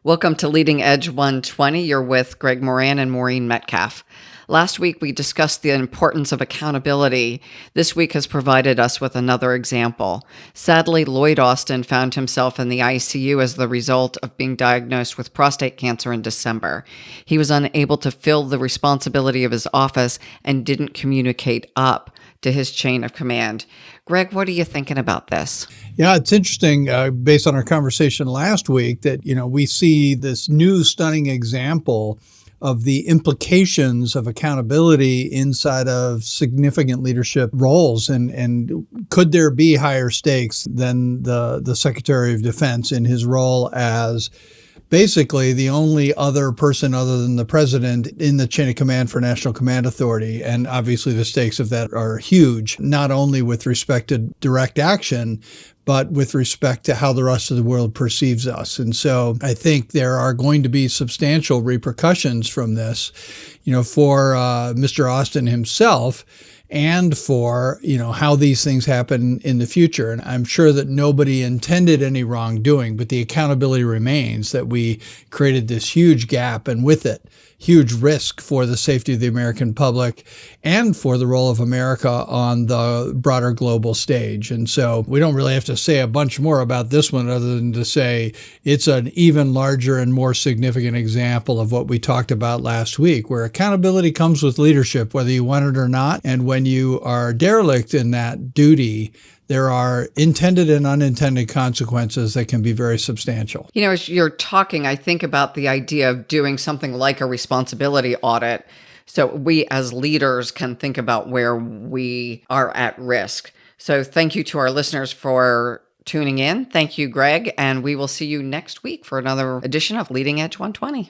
Welcome to Leading Edge 120. You're with Greg Moran and Maureen Metcalf. Last week, we discussed the importance of accountability. This week has provided us with another example. Sadly, Lloyd Austin found himself in the ICU as the result of being diagnosed with prostate cancer in December. He was unable to fill the responsibility of his office and didn't communicate up to his chain of command. Greg, what are you thinking about this? Yeah, it's interesting based on our conversation last week that, we see this new stunning example of the implications of accountability inside of significant leadership roles. And could there be higher stakes than the Secretary of Defense in his role as basically the only other person other than the president in the chain of command for National Command Authority? And obviously the stakes of that are huge, not only with respect to direct action, but with respect to how the rest of the world perceives us. And so I think there are going to be substantial repercussions from this, for Mr. Austin himself, and for, how these things happen in the future. And I'm sure that nobody intended any wrongdoing, but the accountability remains that we created this huge gap, and with it, huge risk for the safety of the American public and for the role of America on the broader global stage. And so we don't really have to say a bunch more about this one other than to say it's an even larger and more significant example of what we talked about last week, where accountability comes with leadership, whether you want it or not. And when you are derelict in that duty, there are intended and unintended consequences that can be very substantial. As you're talking, I think about the idea of doing something like a responsibility audit, so we as leaders can think about where we are at risk. So thank you to our listeners for tuning in. Thank you, Greg. And we will see you next week for another edition of Leading Edge 120.